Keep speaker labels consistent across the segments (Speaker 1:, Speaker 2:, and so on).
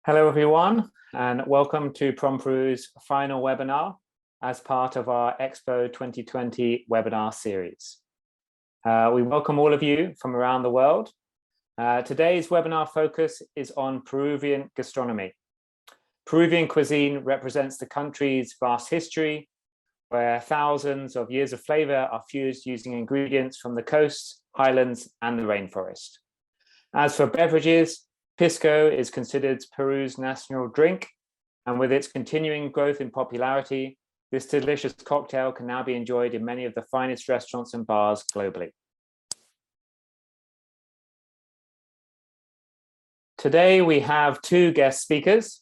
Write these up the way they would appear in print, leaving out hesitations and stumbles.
Speaker 1: Hello, everyone, and welcome to Peru's final webinar as part of our Expo 2020 webinar series. We welcome all of you from around the world. Today's webinar focus is on Peruvian gastronomy. Peruvian cuisine represents the country's vast history, where thousands of years of flavor are fused using ingredients from the coasts, highlands, and the rainforest. As for beverages, Pisco is considered Peru's national drink, and with its continuing growth in popularity, this delicious cocktail can now be enjoyed in many of the finest restaurants and bars globally. Today, we have two guest speakers,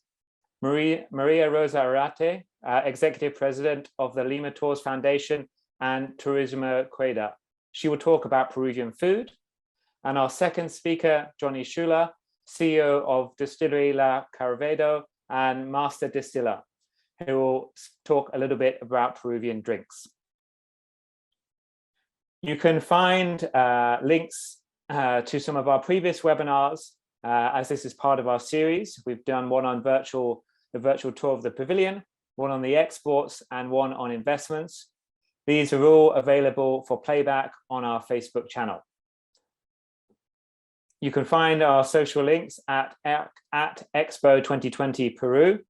Speaker 1: Maria Rosa Arrarte, Executive President of the Lima Tours Foundation and Turismo Queda. She will talk about Peruvian food. And our second speaker, Johnny Schuler, CEO of Distillery La Carvedo and Master Distiller, who will talk a little bit about Peruvian drinks. You can find links to some of our previous webinars, as this is part of our series. We've done one on the virtual tour of the pavilion, one on the exports, and one on investments. These are all available for playback on our Facebook channel. You can find our social links at Expo 2020 Peru,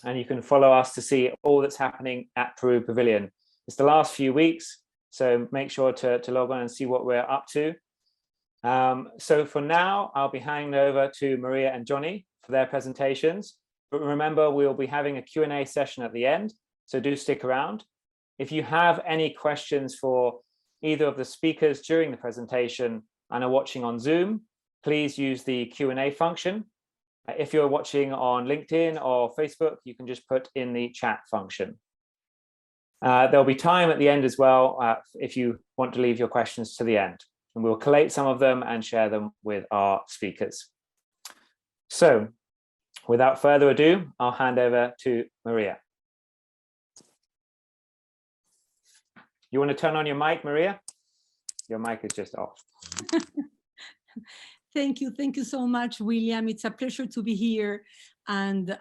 Speaker 1: and you can follow us to see all that's happening at Peru Pavilion. It's the last few weeks, so make sure to log on and see what we're up to. So for now, I'll be handing over to Maria and Johnny for their presentations. But remember, we'll be having a Q&A session at the end, so do stick around. If you have any questions for either of the speakers during the presentation and are watching on Zoom, please use the Q&A function. If you're watching on LinkedIn or Facebook, you can just put in the chat function. There'll be time at the end as well if you want to leave your questions to the end, and we'll collate some of them and share them with our speakers. So without further ado, I'll hand over to Maria. You want to turn on your mic, Maria? Your mic is just off.
Speaker 2: Thank you so much, William. It's a pleasure to be here, and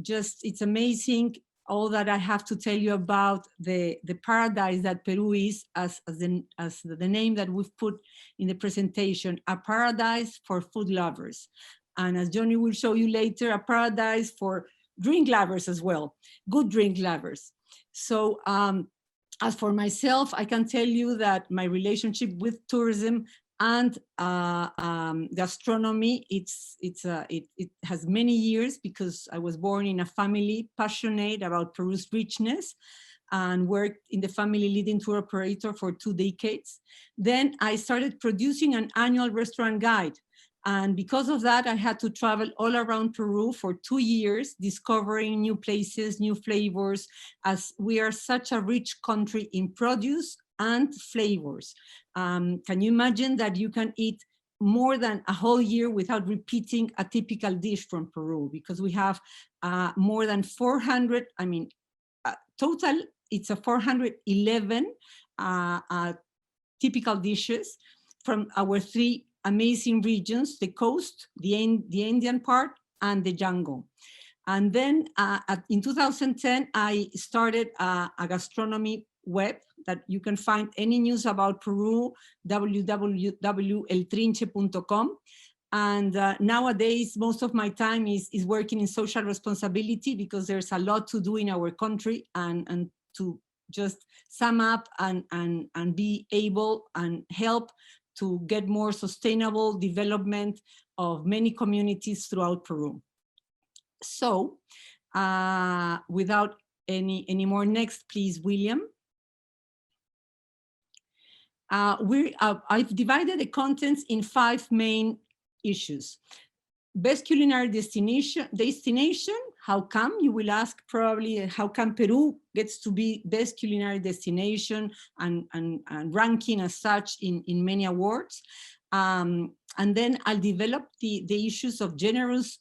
Speaker 2: just it's amazing all that I have to tell you about the paradise that Peru is, as the name that we've put in the presentation, a paradise for food lovers, and as Johnny will show you later, a paradise for drink lovers as well, good drink lovers. So as for myself, I can tell you that my relationship with tourism and gastronomy, it has many years, because I was born in a family passionate about Peru's richness and worked in the family leading tour operator for 2 decades. Then I started producing an annual restaurant guide. And because of that, I had to travel all around Peru for 2 years, discovering new places, new flavors, as we are such a rich country in produce and flavors. Can you imagine that you can eat more than a whole year without repeating a typical dish from Peru? Because we have more than 400, total, it's a 411 typical dishes from our 3 amazing regions, the coast, the Indian part, and the jungle. And then in 2010, I started a gastronomy web that you can find any news about Peru, www.eltrinche.com. And nowadays, most of my time is working in social responsibility, because there's a lot to do in our country, and to just sum up and be able and help to get more sustainable development of many communities throughout Peru. So without any more, next please, William. I've divided the contents in 5 main issues. Best culinary destination, how come? You will ask probably, how come Peru gets to be best culinary destination and ranking as such in many awards. And then I'll develop the issues of the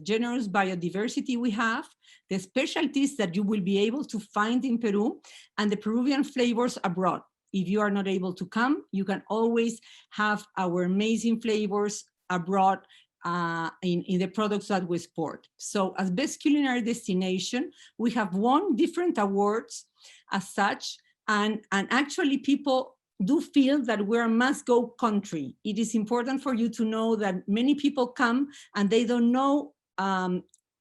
Speaker 2: generous biodiversity we have, the specialties that you will be able to find in Peru, and the Peruvian flavors abroad. If you are not able to come, you can always have our amazing flavors abroad in the products that we export. So as best culinary destination, we have won different awards as such, and actually people do feel that we're a must-go country. It is important for you to know that many people come and they don't know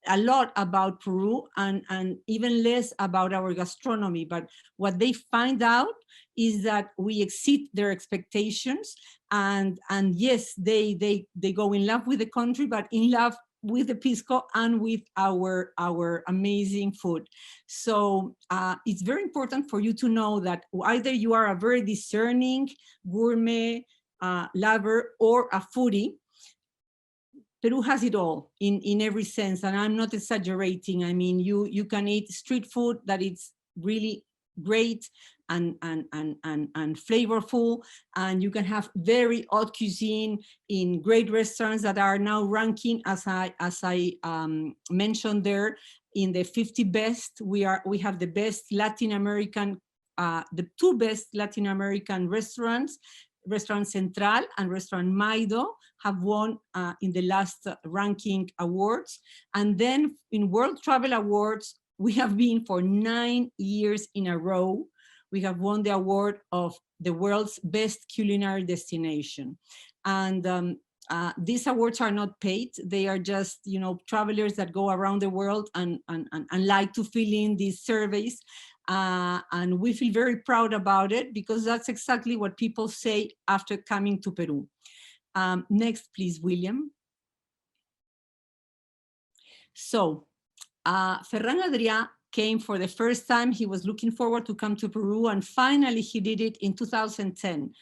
Speaker 2: a lot about Peru and even less about our gastronomy. But what they find out is that we exceed their expectations. And yes, they go in love with the country, but in love with the pisco and with our amazing food. So it's very important for you to know that either you are a very discerning gourmet lover or a foodie, Peru has it all in every sense, and I'm not exaggerating. I mean, you can eat street food that it's really great and flavorful, and you can have very haute cuisine in great restaurants that are now ranking, as I mentioned there, in the 50 best. We have the best Latin American, the two best Latin American restaurants. Restaurant Central and Restaurant Maido have won in the last ranking awards. And then in World Travel Awards, we have been for 9 years in a row. We have won the award of the world's best culinary destination. And these awards are not paid. They are just, you know, travelers that go around the world and like to fill in these surveys. And we feel very proud about it because that's exactly what people say after coming to Peru. Next, please, William. So Ferran Adrià came for the first time. He was looking forward to come to Peru, and finally he did it in 2010.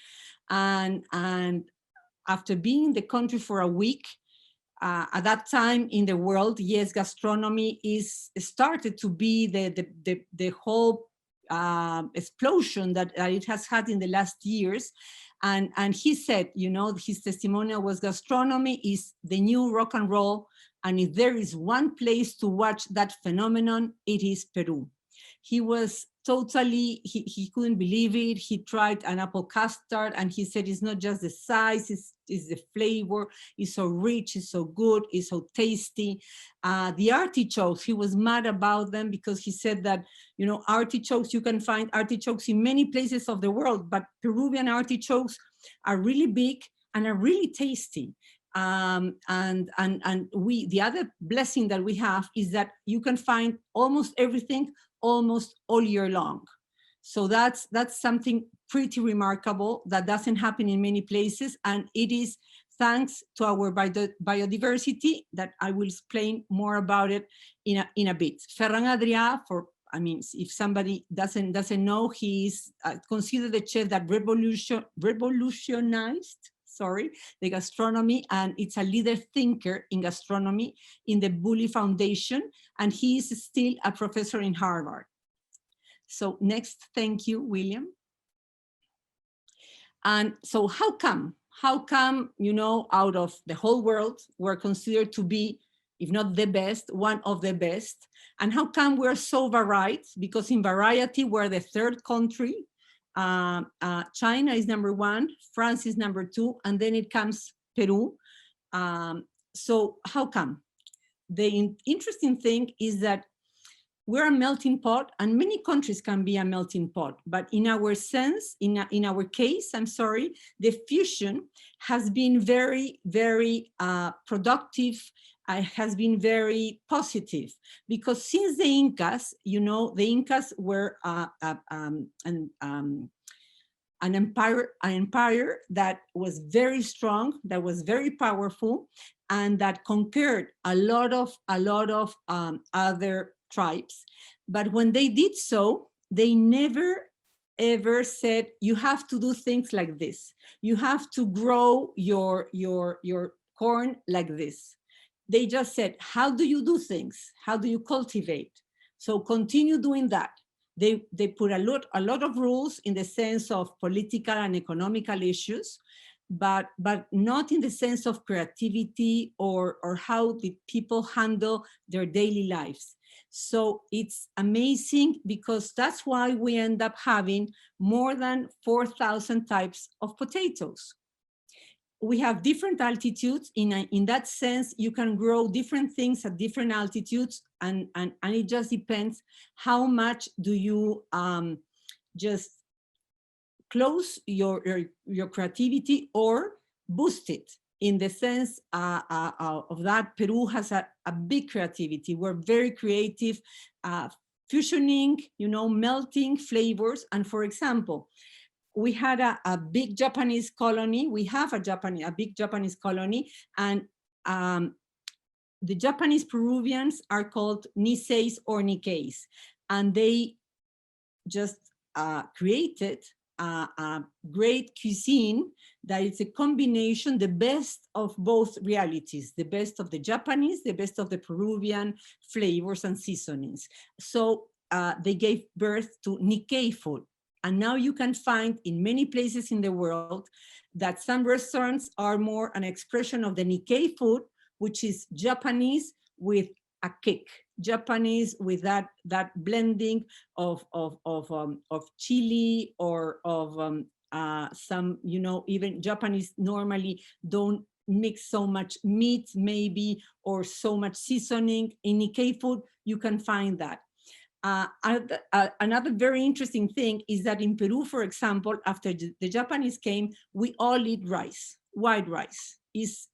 Speaker 2: And after being in the country for a week, at that time in the world, yes, gastronomy is started to be the whole explosion that it has had in the last years. And he said, you know, his testimonial was, gastronomy is the new rock and roll. And if there is one place to watch that phenomenon, it is Peru. He was totally, he couldn't believe it. He tried an apple custard and he said, it's not just the size, it's the flavor, it's so rich, it's so good, it's so tasty. The artichokes, he was mad about them because he said that, you know, artichokes, you can find artichokes in many places of the world, but Peruvian artichokes are really big and are really tasty. And the other blessing that we have is that you can find almost everything almost all year long. So that's something pretty remarkable that doesn't happen in many places, and it is thanks to our biodiversity that I will explain more about it in a bit. Ferran Adrià, I mean, if somebody doesn't know, he is considered the chef that revolutionized the gastronomy, and it's a leader thinker in gastronomy in the Bully Foundation, and he is still a professor in Harvard. So next, thank you, William. And so how come, you know, out of the whole world, we're considered to be, if not the best, one of the best? And how come we're so varied? Because in variety, we're the third country. China is number 1, France is number 2, and then it comes Peru. So how come? The interesting thing is that we're a melting pot, and many countries can be a melting pot, but in our sense, in our case, I'm sorry, the fusion has been very, very productive. Has been very positive, because since the Incas, you know, the Incas were an empire that was very strong, that was very powerful, and that conquered a lot of other tribes. But when they did so, they never ever said, you have to do things like this. You have to grow your corn like this. They just said, how do you do things? How do you cultivate? So continue doing that. They put a lot of rules in the sense of political and economical issues, but not in the sense of creativity or how the people handle their daily lives. So it's amazing, because that's why we end up having more than 4,000 types of potatoes. we have different altitudes. In that sense, you can grow different things at different altitudes, and it just depends how much do you just close your creativity or boost it. In the sense of that, Peru has a big creativity. We're very creative, fusioning, melting flavors. And for example, we had a big Japanese colony. We have a big Japanese colony, and the Japanese Peruvians are called Niseis or Nikkeis, and they just created a great cuisine that is a combination, the best of both realities, the best of the Japanese, the best of the Peruvian flavors and seasonings. So they gave birth to Nikkei food. And now you can find in many places in the world that some restaurants are more an expression of the Nikkei food, which is Japanese with a kick. Japanese with that blending of chili or of some, even Japanese normally don't mix so much meat maybe or so much seasoning. In Nikkei food, you can find that. Another very interesting thing is that in Peru, for example, after the Japanese came, we all eat rice. White rice is,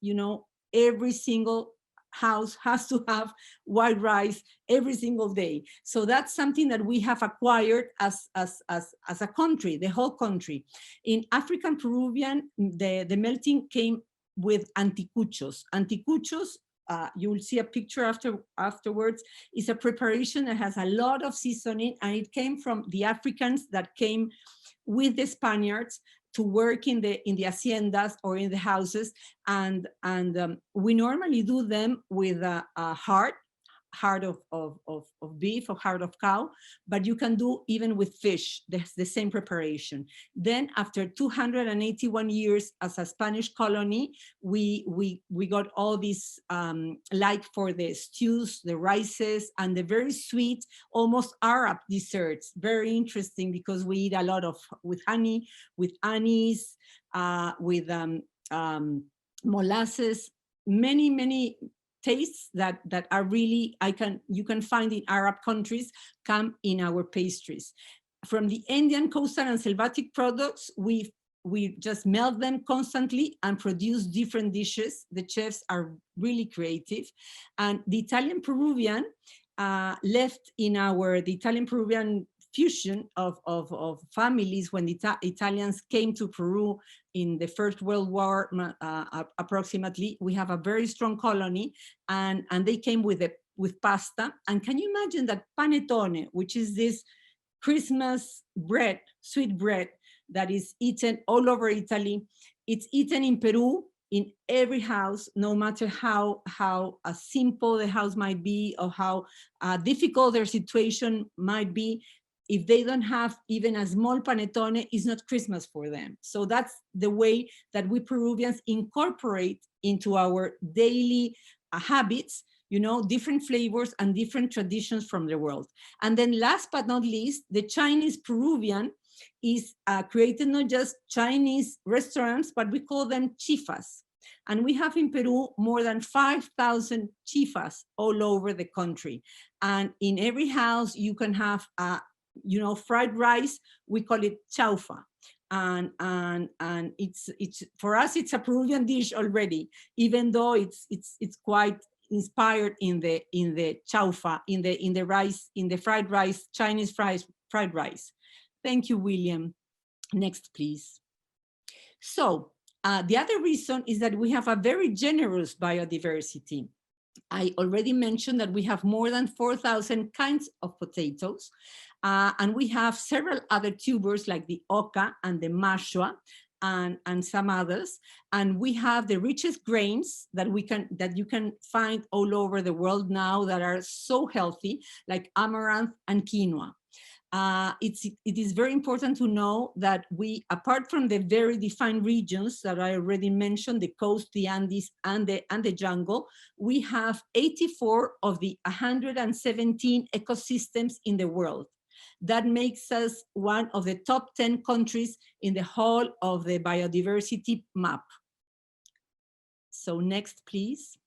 Speaker 2: every single house has to have white rice every single day. So that's something that we have acquired as a country, the whole country. In African Peruvian, the melting came with anticuchos. Anticuchos, you will see a picture afterwards, is a preparation that has a lot of seasoning, and it came from the Africans that came with the Spaniards to work in the haciendas or in the houses, and we normally do them with a heart of beef or heart of cow, but you can do even with fish, the same preparation. Then after 281 years as a Spanish colony, we got all these like for the stews, the rices, and the very sweet, almost Arab desserts. Very interesting because we eat a lot with honey, with anise, with molasses, many tastes that are really, you can find in Arab countries, come in our pastries. From the Indian coastal and Selvatic products, we just melt them constantly and produce different dishes. The chefs are really creative. And the Italian Peruvian left in the Italian Peruvian fusion of families when the Italians came to Peru in the First World War, approximately. We have a very strong colony, and they came with pasta. And can you imagine that panettone, which is this Christmas bread, sweet bread, that is eaten all over Italy, it's eaten in Peru in every house, no matter how simple the house might be or how difficult their situation might be. If they don't have even a small panettone, it's not Christmas for them. So that's the way that we Peruvians incorporate into our daily habits, different flavors and different traditions from the world. And then last but not least, the Chinese Peruvian is created not just Chinese restaurants, but we call them chifas. And we have in Peru more than 5,000 chifas all over the country. And in every house, you can have fried rice. We call it chaufa, and it's for us it's a Peruvian dish already, even though it's quite inspired in the chaufa, in the rice, in the fried rice, Chinese fried rice. Thank you, William. Next, please. So the other reason is that we have a very generous biodiversity. I already mentioned that we have more than 4,000 kinds of potatoes, and we have several other tubers like the oca and the mashua and some others. And we have the richest grains that you can find all over the world now that are so healthy, like amaranth and quinoa. It is very important to know that we, apart from the very defined regions that I already mentioned, the coast, the Andes, and the jungle, we have 84 of the 117 ecosystems in the world. That makes us one of the top 10 countries in the whole of the biodiversity map. So next, please.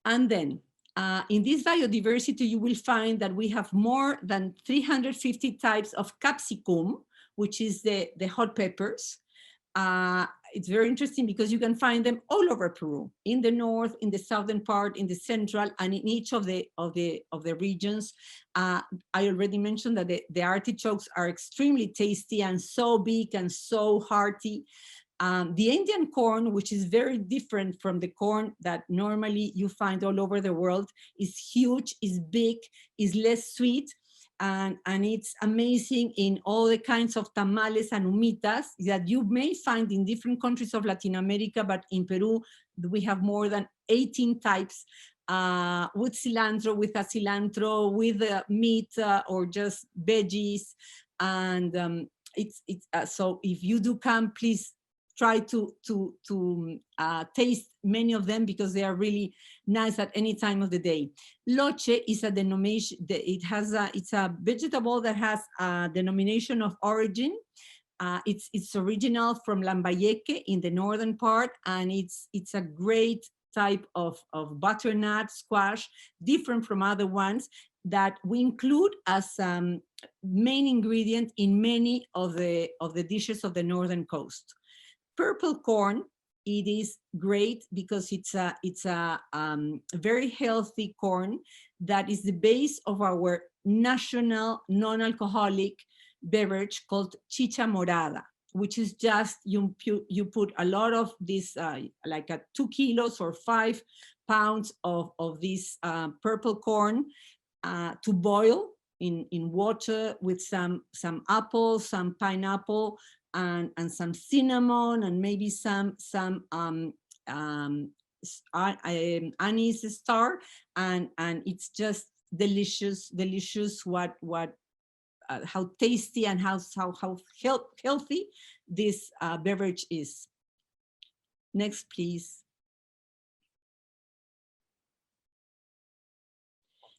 Speaker 2: And then in this biodiversity, you will find that we have more than 350 types of capsicum, which is the hot peppers. It's very interesting because you can find them all over Peru, in the north, in the southern part, in the central, and in each of the regions. I already mentioned that the artichokes are extremely tasty and so big and so hearty. The Indian corn, which is very different from the corn that normally you find all over the world, is huge, is big, is less sweet, and it's amazing in all the kinds of tamales and humitas that you may find in different countries of Latin America, but in Peru, we have more than 18 types with cilantro, with a cilantro, with meat or just veggies. And so if you do come, please try to taste many of them because they are really nice at any time of the day. Loche is a denomination, it's a vegetable that has a denomination of origin. It's original from Lambayeque in the northern part, and it's a great type of butternut squash, different from other ones that we include as main ingredient in many of the dishes of the northern coast. Purple corn, it is great because it's a very healthy corn that is the base of our national non-alcoholic beverage called chicha morada, which is just, you put a lot of this, like 2 kilos or 5 pounds of this purple corn to boil in water with some apples, some pineapple, and some cinnamon, and maybe some anise star, and it's just delicious. How tasty and how healthy this beverage is. Next, please.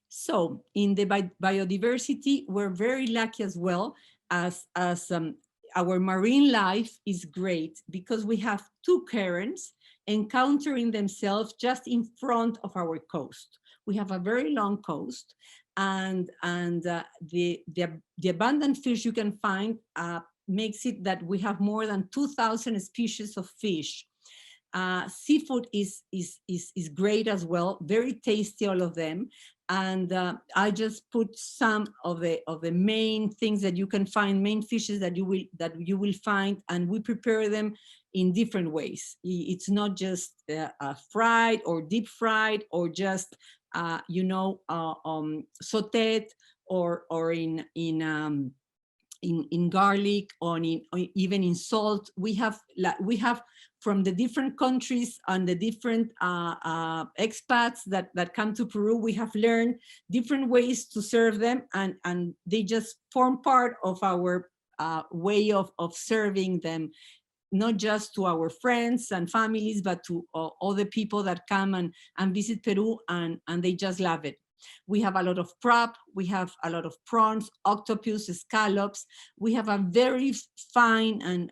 Speaker 2: So in the biodiversity, we're very lucky as well as our marine life is great because we have 2 currents encountering themselves just in front of our coast. We have a very long coast, and the abundant fish you can find makes it that we have more than 2,000 species of fish. Seafood is great as well, very tasty, all of them. And I just put some of the main things that you can find, main fishes that you will find, and we prepare them in different ways. It's not just fried or deep fried or just sautéed or in garlic or even in salt. We have from the different countries and the different expats that come to Peru, we have learned different ways to serve them, and they just form part of our way of serving them, not just to our friends and families, but to all the people that come and visit Peru, and they just love it. We have a lot of crab, we have a lot of prawns, octopus, scallops. We have a very fine and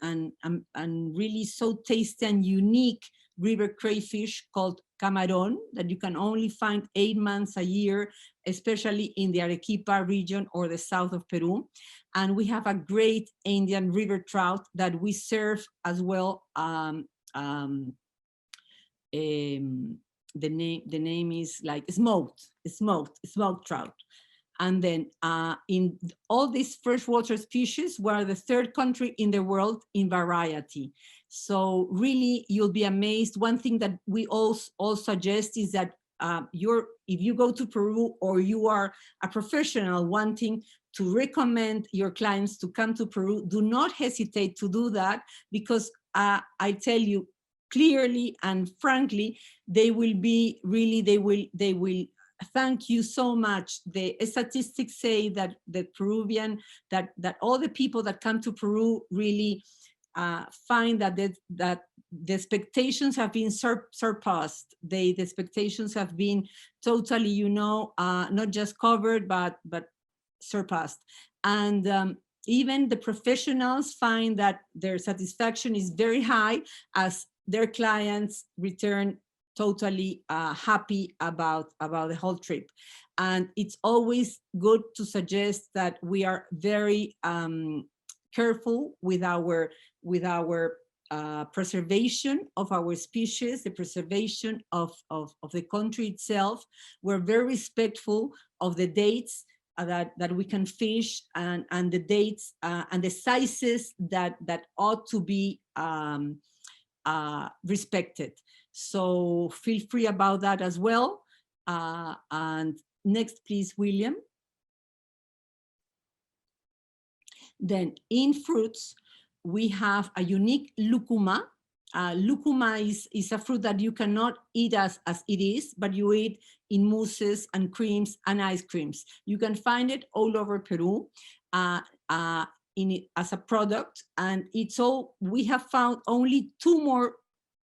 Speaker 2: really so tasty and unique river crayfish called camarón that you can only find 8 months a year, especially in the Arequipa region or the south of Peru. And we have a great Indian river trout that we serve as well. The name is like smoked trout. And then in all these freshwater species, we're the 3rd country in the world in variety. So really, you'll be amazed. One thing that we all suggest is that if you go to Peru or you are a professional wanting to recommend your clients to come to Peru, do not hesitate to do that, because I tell you clearly and frankly, they will thank you so much. The statistics say that that all the people that come to Peru really find that the expectations have been surpassed. The expectations have been totally, not just covered, but surpassed. And even the professionals find that their satisfaction is very high, as their clients return totally happy about the whole trip. And it's always good to suggest that we are very careful with our preservation of our species, the preservation of the country itself. We're very respectful of the dates that we can fish, and the dates and the sizes that ought to be respected. So feel free about that as well. And next, please, William. Then in fruits, we have a unique lucuma. Lucuma is a fruit that you cannot eat as it is, but you eat in mousses and creams and ice creams. You can find it all over Peru as a product, and it's all, we have found only 2 more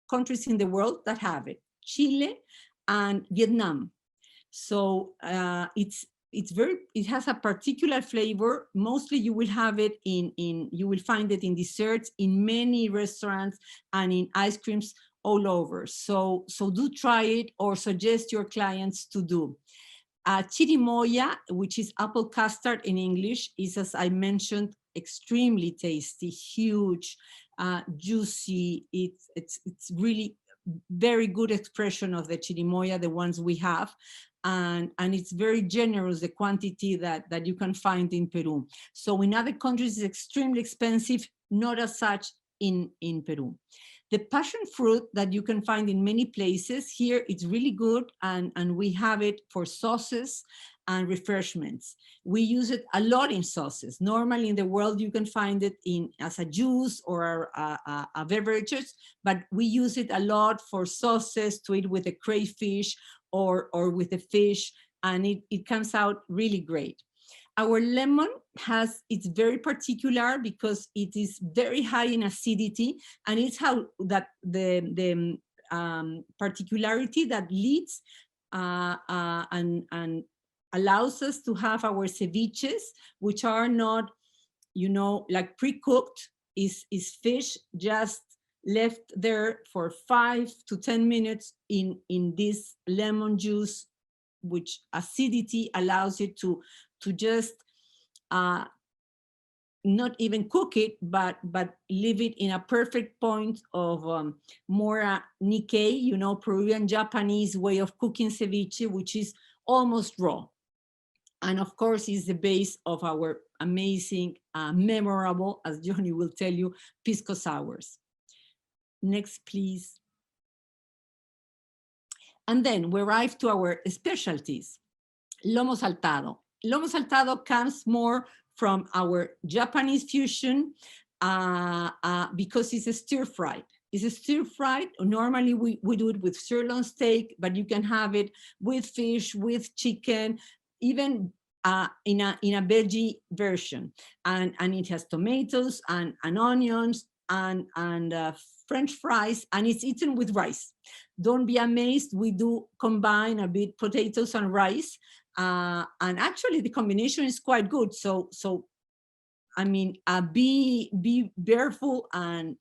Speaker 2: countries in the world that have it, Chile and Vietnam. So it has a particular flavor. Mostly you will have it you will find it in desserts, in many restaurants, and in ice creams all over. So do try it, or suggest your clients to do. Chirimoya, which is apple custard in English, is, as I mentioned, extremely tasty, huge, juicy. It's really very good expression of the chirimoya, the ones we have. And it's very generous, the quantity that you can find in Peru. So in other countries, it's extremely expensive, not as such in Peru. The passion fruit that you can find in many places, here it's really good, and we have it for sauces and refreshments. We use it a lot in sauces. Normally in the world, you can find it as a juice or a beverages, but we use it a lot for sauces, to eat with the crayfish or with the fish, and it comes out really great. Our lemon it's very particular because it is very high in acidity, and it's how that the particularity that leads and allows us to have our ceviches, which are not, like pre-cooked, is fish just left there for 5 to 10 minutes in this lemon juice, which acidity allows you to just not even cook it, but leave it in a perfect point of more Nikkei, Peruvian Japanese way of cooking ceviche, which is almost raw. And of course, is the base of our amazing, memorable, as Johnny will tell you, pisco sours. Next, please. And then we arrive to our specialties. Lomo saltado. Lomo saltado comes more from our Japanese fusion because it's a stir-fried. It's a stir-fried. Normally we do it with sirloin steak, but you can have it with fish, with chicken, even in a veggie version. And it has tomatoes and onions and French fries, and it's eaten with rice. Don't be amazed, we do combine a bit potatoes and rice, and actually the combination is quite good. So I mean, be careful and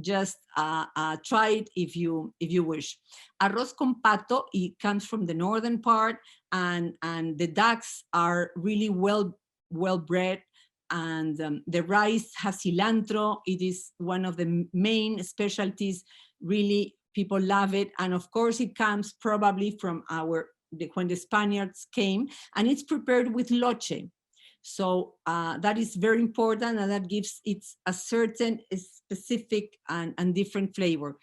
Speaker 2: just try it if you wish. Arroz con pato, it comes from the northern part, and the ducks are really well bred. And the rice has cilantro. It is one of the main specialties. Really, people love it. And of course, it comes probably from when the Spaniards came, and it's prepared with loche. So that is very important, and that gives it a certain specific and different flavor.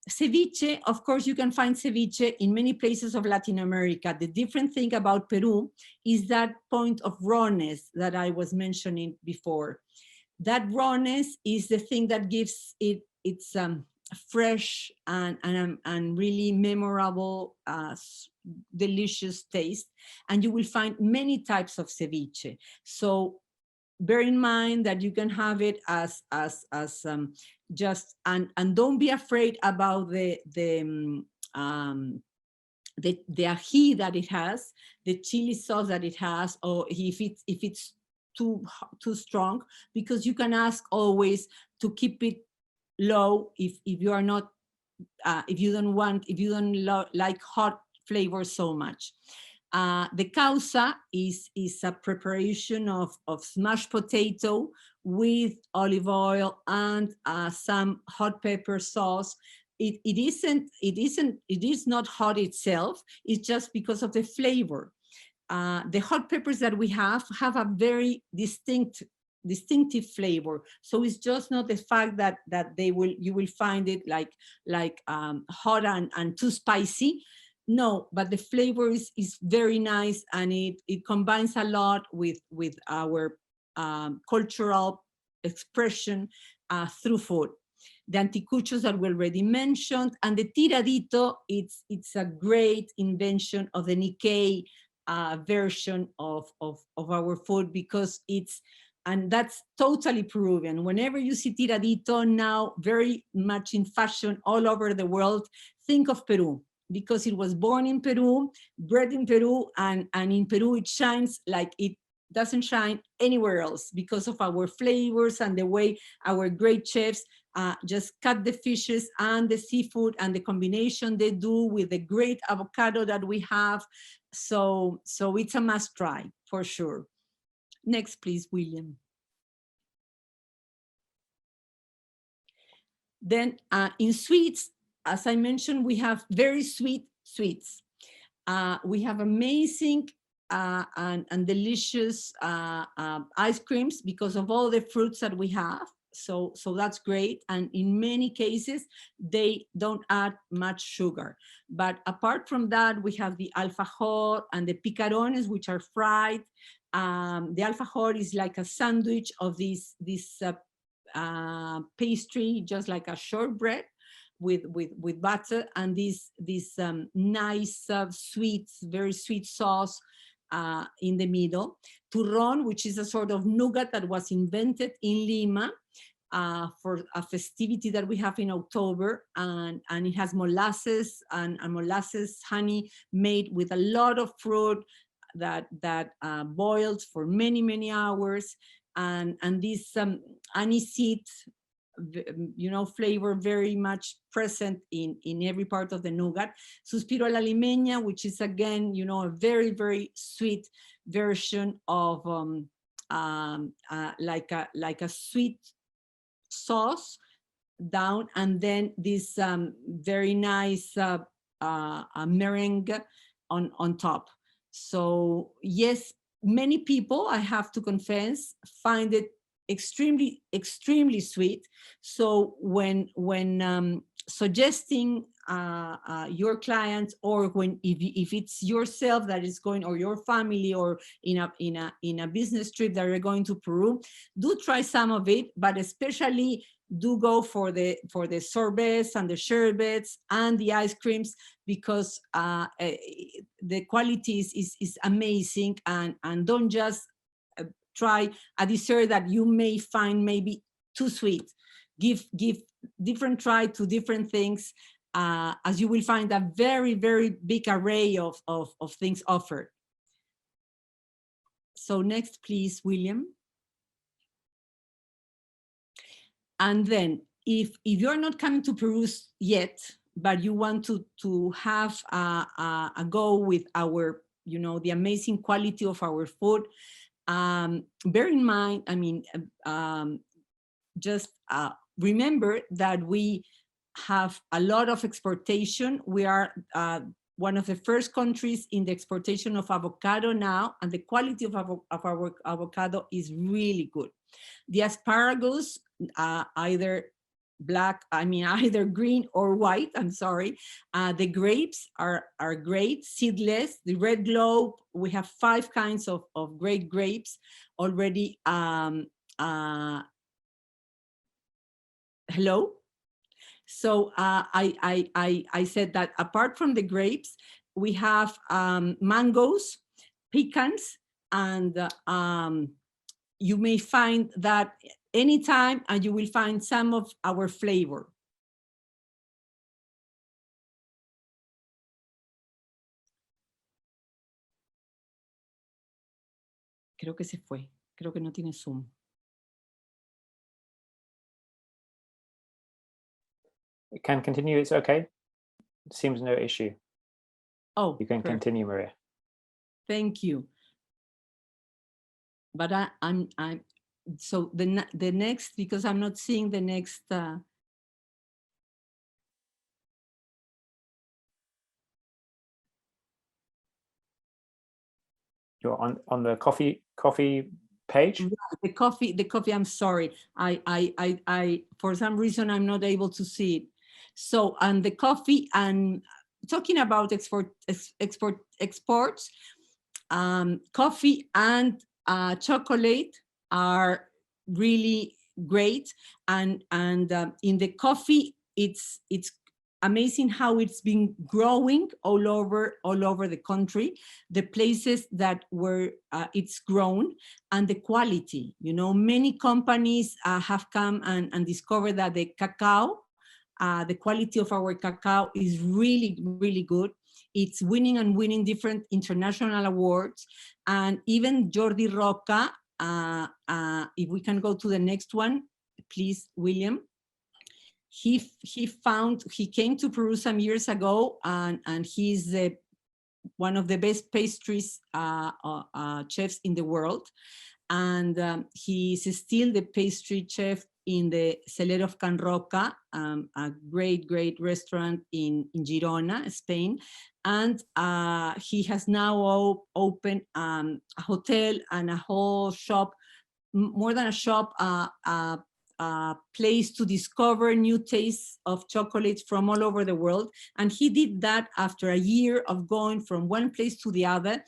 Speaker 2: Ceviche, of course, you can find ceviche in many places of Latin America. The different thing about Peru is that point of rawness that I was mentioning before. That rawness is the thing that gives it its fresh and really memorable, delicious taste. And you will find many types of ceviche. So bear in mind that you can have it as just, and don't be afraid about the ají that it has, the chili sauce that it has, or if it's too strong, because you can ask always to keep it low if you are not if you don't like hot flavors so much. The causa is a preparation of smashed potato with olive oil and some hot pepper sauce. It is not hot itself. It's just because of the flavor. The hot peppers that we have a very distinctive flavor. So it's just not the fact that you will find it like hot and too spicy. No, but the flavor is very nice, and it combines a lot with our cultural expression through food. The anticuchos that we already mentioned, and the tiradito, it's a great invention of the Nikkei version of our food, because and that's totally Peruvian. Whenever you see tiradito now, very much in fashion all over the world, think of Peru, because it was born in Peru, bred in Peru, and in Peru it shines like it doesn't shine anywhere else, because of our flavors and the way our great chefs just cut the fishes and the seafood and the combination they do with the great avocado that we have. So it's a must try for sure. Next, please, William. Then in sweets, as I mentioned, we have very sweet sweets. We have amazing and delicious ice creams because of all the fruits that we have. So that's great. And in many cases, they don't add much sugar. But apart from that, we have the alfajor and the picarones, which are fried. The alfajor is like a sandwich of this pastry, just like a shortbread with butter, and this nice sweet, very sweet sauce in the middle. Turrón, which is a sort of nougat that was invented in Lima for a festivity that we have in October, and it has molasses and molasses honey made with a lot of fruit that boiled for many hours, and this aniseed, flavor very much present in every part of the nougat. Suspiro a la limeña, which is again, a very, very sweet version of like a sweet sauce down, and then this very nice meringue on top. So yes, many people, I have to confess, find it extremely sweet. So when suggesting your clients, or if it's yourself that is going, or your family, or in a business trip that you're going to Peru, do try some of it, but especially do go for the sorbets and the sherbets and the ice creams, because the quality is amazing, and don't just try a dessert that you may find maybe too sweet. Give different try to different things, as you will find a very, very big array of things offered. So next, please, William. And then if you're not coming to Peru yet, but you want to have a go with our, the amazing quality of our food, bear in mind, just remember that we have a lot of exportation. We are one of the first countries in the exportation of avocado now, and the quality of our avocado is really good. The asparagus, either green or white, I'm sorry. The grapes are great, seedless. The red globe, we have 5 kinds of great grapes already. Hello? So I said that apart from the grapes, we have mangoes, pecans, and you may find that anytime, and you will find some of our flavor. Creo que se fue. Creo que no tiene Zoom.
Speaker 1: it can continue. It's okay. It seems no issue.
Speaker 2: Oh,
Speaker 1: You can
Speaker 2: perfect.
Speaker 1: continue, Maria.
Speaker 2: Thank you. But I'm so the next, because I'm not seeing the next.
Speaker 1: You're on the coffee page.
Speaker 2: The coffee. I'm sorry. I for some reason I'm not able to see it. So, and the coffee, and talking about exports, coffee and chocolate are really great. And in the coffee, it's amazing how it's been growing all over the country, the places that where it's grown, and the quality. You know, many companies have come and discovered that the cacao, the quality of our cacao is really, really good. It's winning and winning different international awards. And even Jordi Roca, if we can go to the next one, please, William. He came to Peru some years ago, and he's one of the best pastries chefs in the world. And he's still the pastry chef in the Celer of Can Roca, a great restaurant in Girona, Spain. And he has now opened a hotel and a whole shop, more than a shop, place to discover new tastes of chocolates from all over the world. And he did that after a year of going from one place to the other,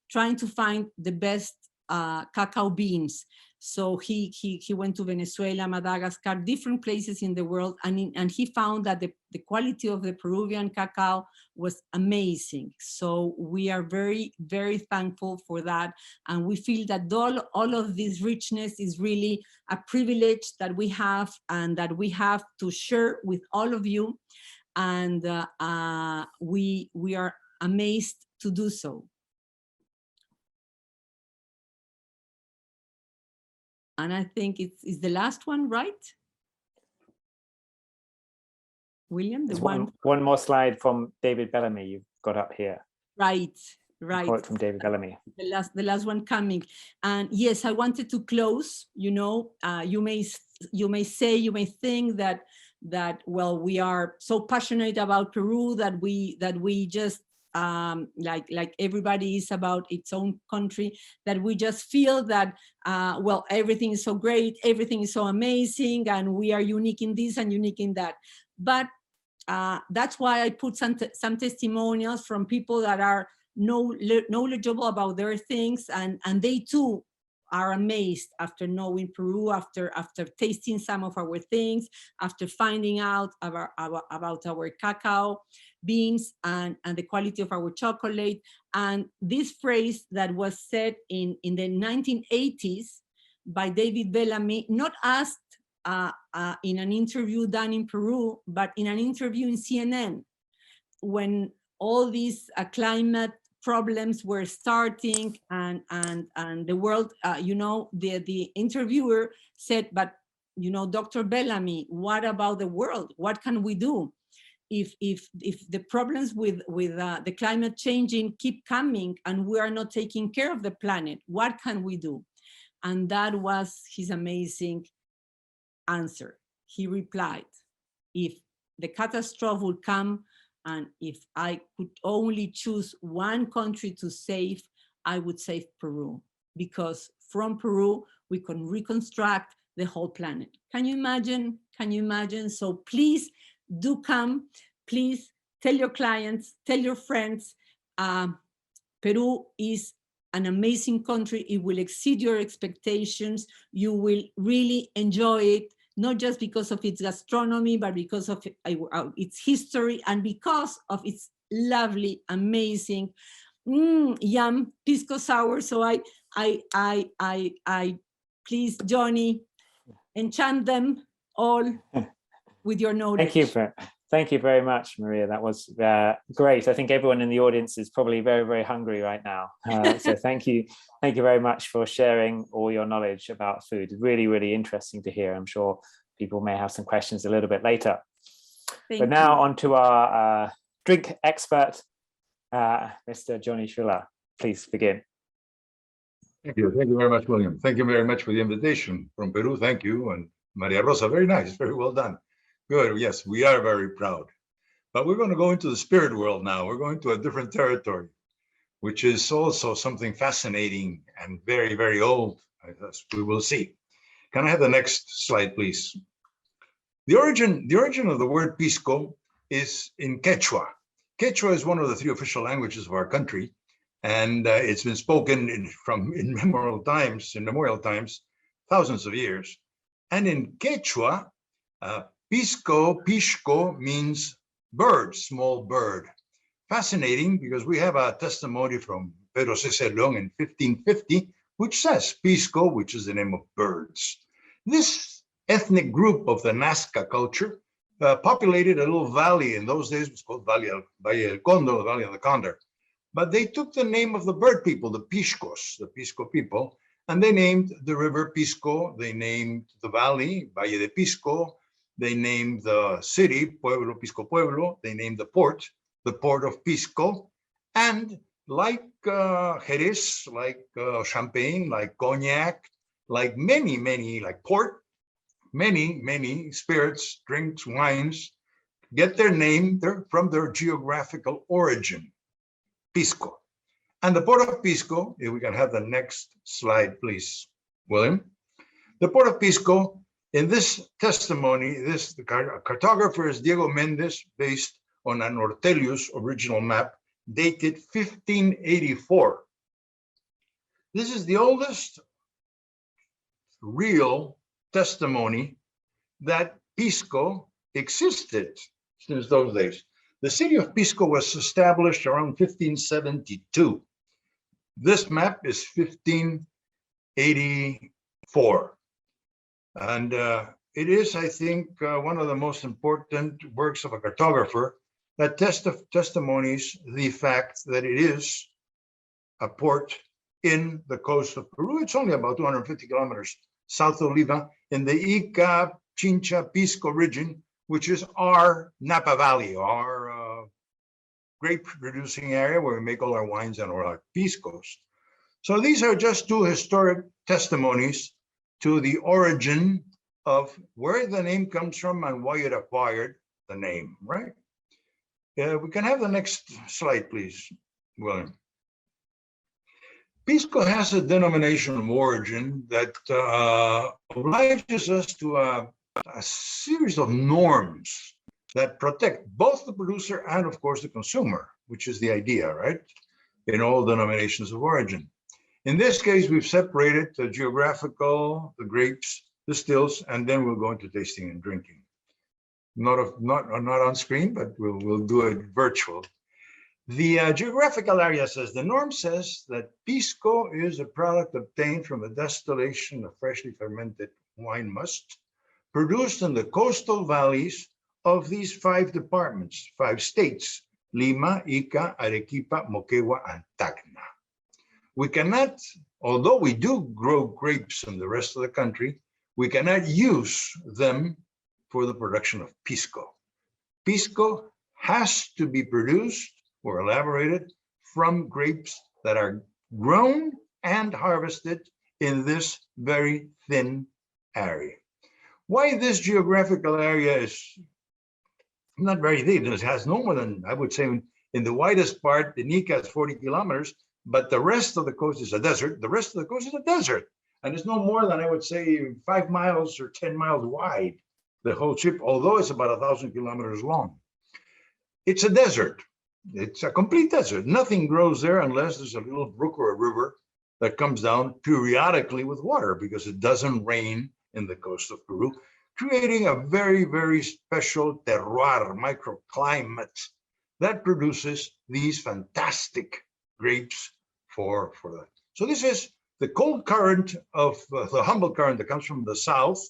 Speaker 2: trying to find the best cacao beans. So he went to Venezuela, Madagascar, different places in the world, and he found that the quality of the Peruvian cacao was amazing. So we are very, very thankful for that. And we feel that all of this richness is really a privilege that we have, and that we have to share with all of you. And we are amazed to do so. And I think it's the last one, right? William,
Speaker 1: There's one more slide from David Bellamy you've got up here.
Speaker 2: Right.
Speaker 1: A quote from David Bellamy.
Speaker 2: The last one coming. And yes, I wanted to close. You know, you may think that well, we are so passionate about Peru that we just like everybody is about its own country, that we just feel that well, everything is so great, everything is so amazing, and we are unique in this and unique in that. But that's why I put some testimonials from people that are knowledgeable about their things, and they too are amazed after knowing Peru, after tasting some of our things, after finding out about our cacao beans and the quality of our chocolate. And this phrase that was said in the 1980s by David Bellamy, not asked in an interview done in Peru, but in an interview in CNN, when all these climate problems were starting, and the world, you know, the interviewer said, but you know, Dr. Bellamy, what about the world? What can we do if the problems with the climate changing keep coming and we are not taking care of the planet? What can we do? And that was his amazing answer. He replied, if the catastrophe would come, and if I could only choose one country to save, I would save Peru, because from Peru, we can reconstruct the whole planet. Can you imagine? Can you imagine? So please do come. Please tell your clients, tell your friends. Peru is an amazing country. It will exceed your expectations. You will really enjoy it, not just because of its gastronomy, but because of its history and because of its lovely, amazing, yum pisco sour. So I please, Johnny, enchant them all with your knowledge.
Speaker 1: Thank you very much, Maria. That was great. I think everyone in the audience is probably very, very hungry right now. So thank you very much for sharing all your knowledge about food. Really, really interesting to hear. I'm sure people may have some questions a little bit later. But now on to our drink expert, Mr. Johnny Schuler. Please begin.
Speaker 3: Thank you very much, William. Thank you very much for the invitation from Peru. Thank you. And Maria Rosa, very nice, very well done. Good, yes, we are very proud. But we're going to go into the spirit world now. We're going to a different territory, which is also something fascinating and very, very old, as we will see. Can I have the next slide, please? The origin of the word pisco is in Quechua. Quechua is one of the 3 official languages of our country, and it's been spoken in memorial times, thousands of years. And in Quechua, pisco means bird, small bird. Fascinating, because we have a testimony from Pedro César León in 1550, which says pisco, which is the name of birds. This ethnic group of the Nazca culture populated a little valley. In those days, it was called Valle del Condor, the Valley of the Condor. But they took the name of the bird people, the Piscos, the Pisco people, and they named the river Pisco. They named the valley, Valle de Pisco. They named the city, Pueblo, Pisco Pueblo. They named the port of Pisco. And like Jerez, like Champagne, like Cognac, like many, like port, many spirits, drinks, wines, get their name from their geographical origin, Pisco. And the port of Pisco, if we can have the next slide, please, William. The port of Pisco, in this testimony, the cartographer is Diego Mendez, based on an Ortelius original map, dated 1584. This is the oldest real testimony that Pisco existed since those days. The city of Pisco was established around 1572. This map is 1584. And it is, I think, one of the most important works of a cartographer that testimonies the fact that it is a port in the coast of Peru. It's only about 250 kilometers south of Lima, in the Ica, Chincha, Pisco region, which is our Napa Valley, our grape producing area where we make all our wines and all our piscos. So these are just 2 historic testimonies to the origin of where the name comes from and why it acquired the name, right? We can have the next slide, please, William. Pisco has a denomination of origin that obliges us to a series of norms that protect both the producer and, of course, the consumer, which is the idea, right? In all denominations of origin. In this case, we've separated the geographical, the grapes, the stills, and then we'll go into tasting and drinking. Not on screen, but we'll do it virtual. The geographical area says, the norm says that Pisco is a product obtained from the distillation of freshly fermented wine must, produced in the coastal valleys of these 5 departments, 5 states, Lima, Ica, Arequipa, Moquegua, and Tacna. We cannot, although we do grow grapes in the rest of the country, we cannot use them for the production of Pisco. Pisco has to be produced or elaborated from grapes that are grown and harvested in this very thin area. Why this geographical area is not very thin? It has no more than, I would say, in the widest part, the Nica is 40 kilometers, but the rest of the coast is a desert. The rest of the coast is a desert. And it's no more than, I would say, 5 miles or 10 miles wide, the whole strip, although it's about 1,000 kilometers long. It's a desert. It's a complete desert. Nothing grows there unless there's a little brook or a river that comes down periodically with water, because it doesn't rain in the coast of Peru, creating a very, very special terroir, microclimate, that produces these fantastic grapes for that. So this is the cold current of the humble current that comes from the south,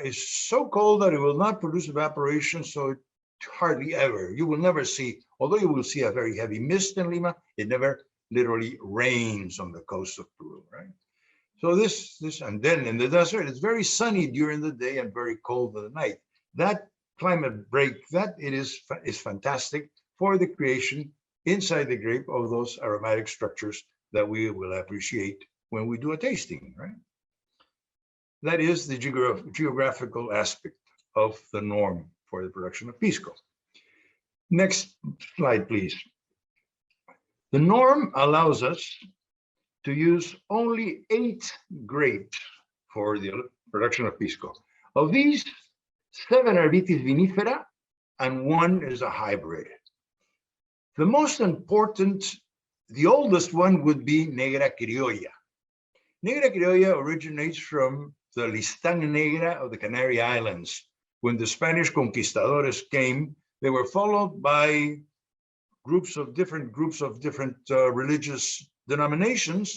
Speaker 3: is so cold that it will not produce evaporation, so it hardly ever, you will never see, although you will see a very heavy mist in Lima, it never literally rains on the coast of Peru, right? So this, and then in the desert, it's very sunny during the day and very cold in the night. That climate break that it is fantastic for the creation inside the grape of those aromatic structures that we will appreciate when we do a tasting, right? That is the geographical aspect of the norm for the production of pisco. Next slide, please. The norm allows us to use only 8 grapes for the production of pisco. Of these, 7 are vitis vinifera and 1 is a hybrid. The most important, the oldest one would be Negra Criolla. Negra Criolla originates from the Listán Negra of the Canary Islands. When the Spanish conquistadores came, they were followed by groups of different religious denominations,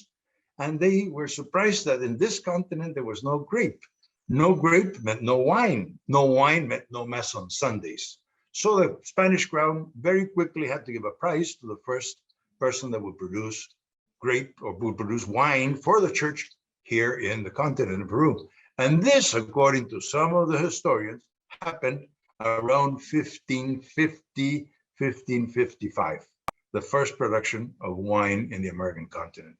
Speaker 3: and they were surprised that in this continent there was no grape. No grape meant no wine. No wine meant no mass on Sundays. So the Spanish crown very quickly had to give a prize to the first person that would produce grape or would produce wine for the church here in the continent of Peru. And this, according to some of the historians, happened around 1550, 1555, the first production of wine in the American continent.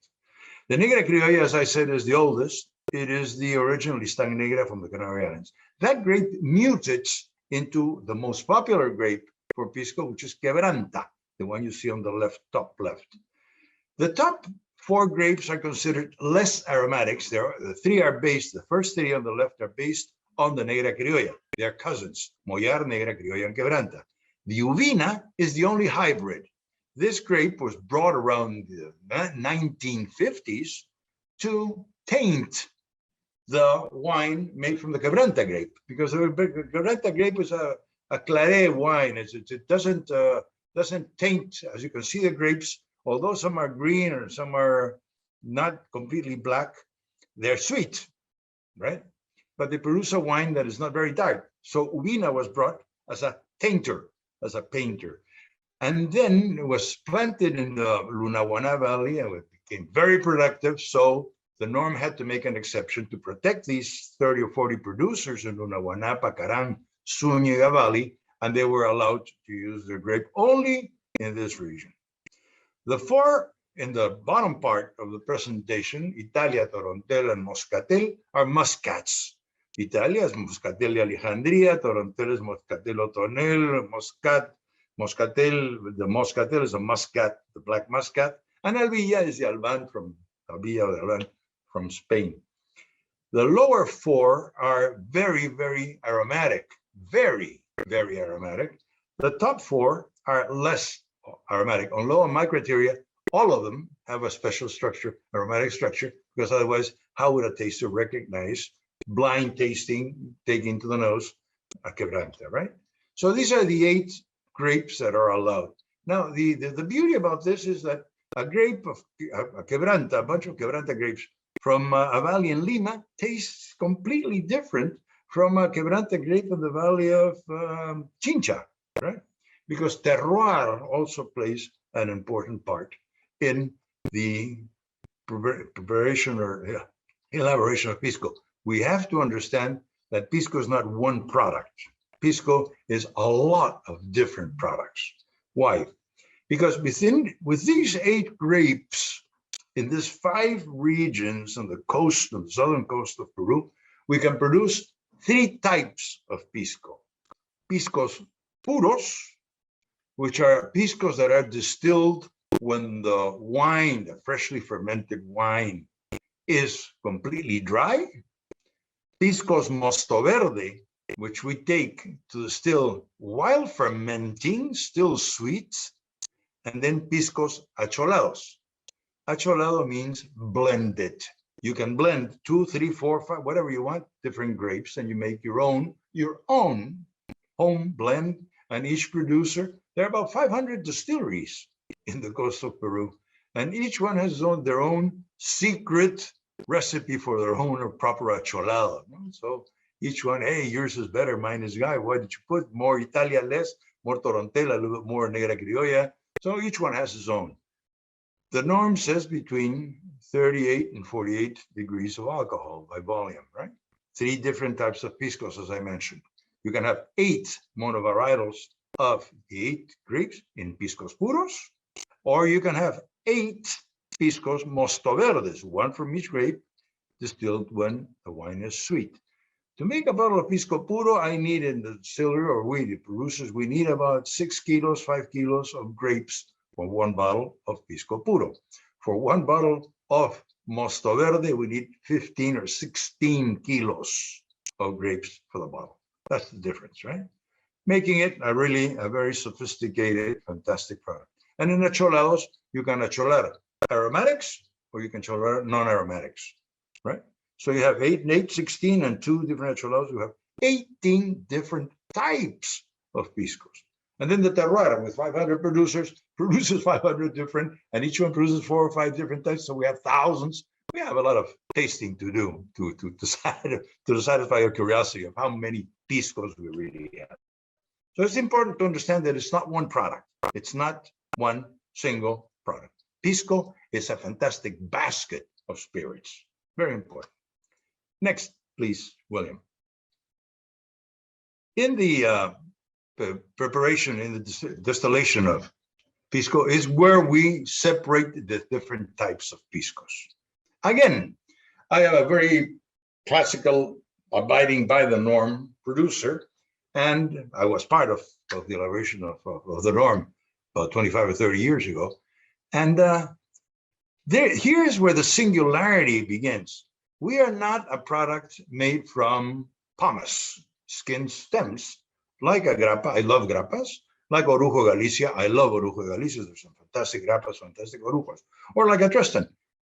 Speaker 3: The Negra Criolla, as I said, is the oldest. It is the original Listán Negra from the Canary Islands. That grape mutates into the most popular grape for pisco, which is Quebranta, the one you see on the left, top left. The top 4 grapes are considered less aromatics. The 3 are based, the first 3 on the left are based on the Negra Criolla. They are cousins, Mollar, Negra Criolla, and Quebranta. The Uvina is the only hybrid. This grape was brought around the 1950s to taint the wine made from the Quebranta grape, because the Quebranta grape is a claret wine. It doesn't taint, as you can see the grapes, although some are green or some are not completely black, they're sweet, right? But they produce a wine that is not very dark. So Uvina was brought as a tainter, as a painter. And then it was planted in the Lunahuaná Valley and it became very productive. So the norm had to make an exception to protect these 30 or 40 producers in Lunahuaná, Pacarán, Zúñiga Valley, and they were allowed to use their grape only in this region. The 4 in the bottom part of the presentation, Italia, Torontel, and Moscatel, are muscats. Italia is Moscatel de Alejandría, Torontel is Moscatel Otonel, Moscatel, the Moscatel is a muscat, the black muscat, and Albilla is the Alban from Spain. The lower 4 are very, very aromatic, very, very aromatic. The top 4 are less aromatic. On low and high criteria, all of them have a special structure, aromatic structure, because otherwise, how would a taster recognize blind tasting, taking to the nose, a Quebranta, right? So these are the 8 grapes that are allowed. Now, the beauty about this is that a grape of a Quebranta, a bunch of Quebranta grapes from a valley in Lima tastes completely different from a Quebranta grape in the valley of Chincha, right? Because terroir also plays an important part in the preparation or elaboration of pisco. We have to understand that pisco is not one product. Pisco is a lot of different products. Why? Because with these 8 grapes in these 5 regions on the coast, on the southern coast of Peru, we can produce 3 types of pisco. Piscos puros, which are piscos that are distilled when the wine, the freshly fermented wine, is completely dry. Piscos mosto verde, which we take to distill while fermenting, still sweet. And then piscos acholados. Acholado means blended. You can blend 2, 3, 4, 5, whatever you want, different grapes, and you make your own home blend. And each producer, there are about 500 distilleries in the coast of Peru, and each one has their own secret recipe for their own or proper acholado. So each one, hey, yours is better, mine is guy. Why did you put more Italia, less, more Torontel, a little bit more Negra Criolla? So each one has his own. The norm says between 38 and 48 degrees of alcohol by volume, right? 3 different types of piscos, as I mentioned. You can have 8 monovarietals of 8 grapes in piscos puros, or you can have 8 piscos mostoverdes, 1 from each grape, distilled when the wine is sweet. To make a bottle of pisco puro, I need in the distillery, or we, the producers, we need about 6 kilos, 5 kilos of grapes for 1 bottle of pisco puro. For 1 bottle of Mosto Verde, we need 15 or 16 kilos of grapes for the bottle. That's the difference, right? Making it a very sophisticated, fantastic product. And in the cholados, you can acholar aromatics, or you can cholar non-aromatics, right? So you have 8 and 8, 16, and 2 different cholados. You have 18 different types of piscos. And then the terroir, with 500 producers, produces 500 different, and each one produces 4 or 5 different types. So we have thousands. We have a lot of tasting to do to satisfy your curiosity of how many piscos we really have. So it's important to understand that it's not one product. It's not one single product. Pisco is a fantastic basket of spirits. Very important. Next, please, William. In the preparation, in the distillation of pisco is where we separate the different types of piscos. Again, I am a very classical, abiding by the norm producer, and I was part of the elaboration of the norm about 25 or 30 years ago. And here's where the singularity begins. We are not a product made from pomace, skin stems, like a grappa. I love grappas. Like Orujo Galicia, I love Orujo Galicia. There's some fantastic grappas, fantastic Orujos. Or like a Tristan.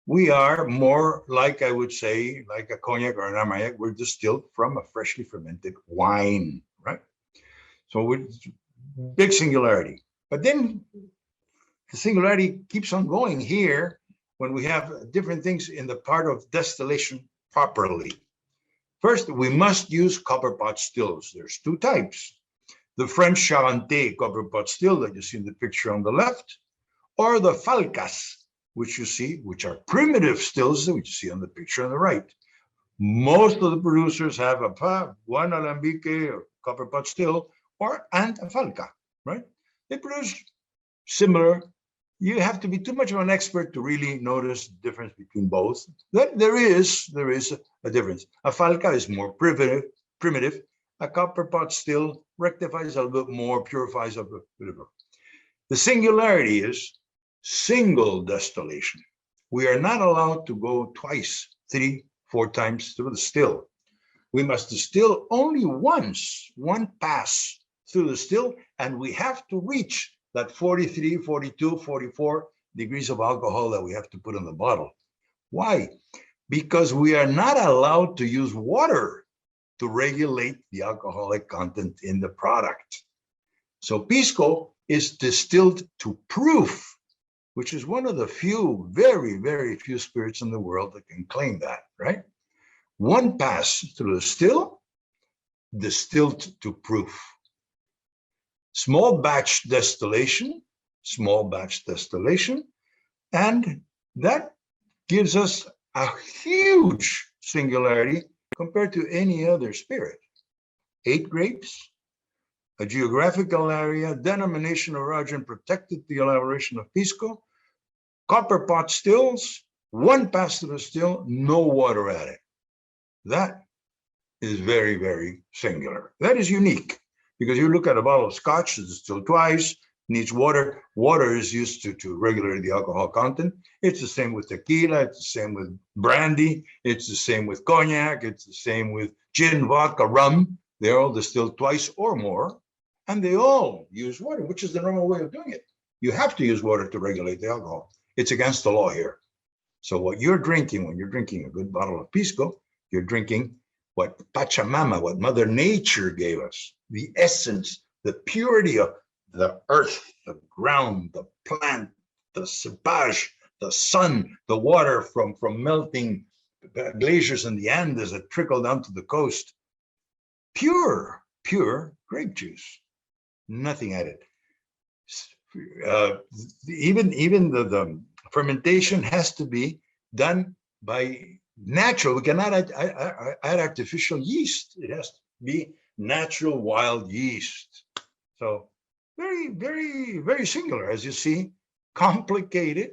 Speaker 3: We are more like, I would say, like a cognac or an Armagnac. We're distilled from a freshly fermented wine, right? So with big singularity. But then the singularity keeps on going here when we have different things in the part of distillation properly. First, we must use copper pot stills. There's 2 types. The French Charente copper pot still that you see in the picture on the left, or the Falcas, which you see, which are primitive stills that you see on the picture on the right. Most of the producers have one alambique or copper pot still, and a Falca, right? They produce similar. You have to be too much of an expert to really notice the difference between both. There is a difference. A Falca is more primitive. A copper pot still rectifies a little bit more, purifies a bit more. The singularity is single distillation. We are not allowed to go twice, 3, 4 times through the still. We must distill only once, 1 pass through the still, and we have to reach that 43, 42, 44 degrees of alcohol that we have to put in the bottle. Why? Because we are not allowed to use water to regulate the alcoholic content in the product. So pisco is distilled to proof, which is one of the few, very, very few spirits in the world that can claim that, right? 1 pass through the still, distilled to proof. Small batch distillation, and that gives us a huge singularity compared to any other spirit. 8 grapes, a geographical area, denomination of origin protected the elaboration of pisco, copper pot stills, 1 pass through the still, no water added. That is very, very singular. That is unique. Because you look at a bottle of scotch, it's distilled twice, needs water. Water is used to regulate the alcohol content. It's the same with tequila, it's the same with brandy, it's the same with cognac, it's the same with gin, vodka, rum. They're all distilled twice or more, and they all use water, which is the normal way of doing it. You have to use water to regulate the alcohol. It's against the law here. So what you're drinking when you're drinking a good bottle of pisco, you're drinking what Pachamama, what Mother Nature gave us, the essence, the purity of the earth, the ground, the plant, the cepage, the sun, the water from melting glaciers in the Andes that trickle down to the coast. Pure grape juice, nothing added. Even the fermentation has to be done by natural. We cannot add artificial yeast. It has to be natural wild yeast. So very, very, very singular, as you see, complicated,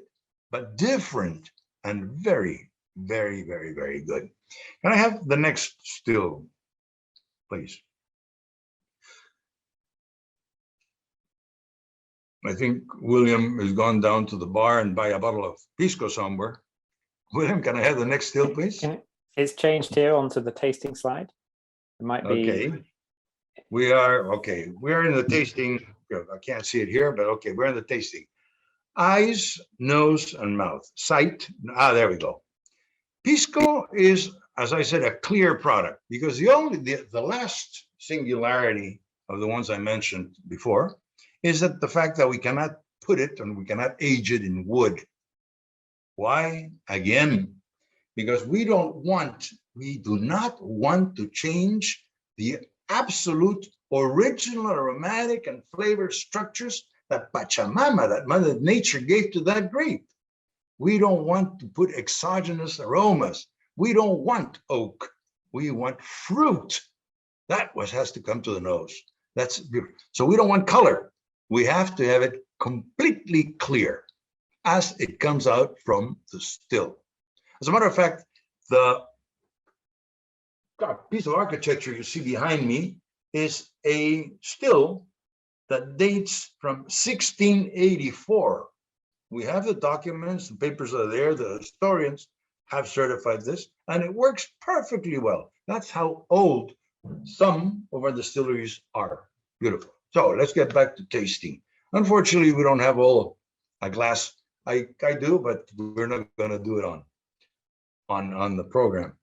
Speaker 3: but different and very, very, very, very good. Can I have the next still, please? I think William has gone down to the bar and buy a bottle of pisco somewhere. William, can I have the next still, please?
Speaker 1: It's changed here onto the tasting slide. It might be.
Speaker 3: Okay. We are in the tasting. I can't see it here, but okay, we're in the tasting. Eyes, nose, and mouth. Sight. There we go. Pisco is, as I said, a clear product because the last singularity of the ones I mentioned before is that the fact that we cannot put it and we cannot age it in wood. Why? Again, because we do not want to change the absolute original aromatic and flavor structures that Pachamama, that Mother Nature gave to that grape. We don't want to put exogenous aromas. We don't want oak. We want fruit. That has to come to the nose. That's beautiful. So we don't want color. We have to have it completely clear as it comes out from the still. As a matter of fact, the piece of architecture you see behind me is a still that dates from 1684. We have the documents, the papers are there, the historians have certified this, and it works perfectly well. That's how old some of our distilleries are. Beautiful. So let's get back to tasting. Unfortunately, we don't have all a glass. I do, but we're not going to do it on the program.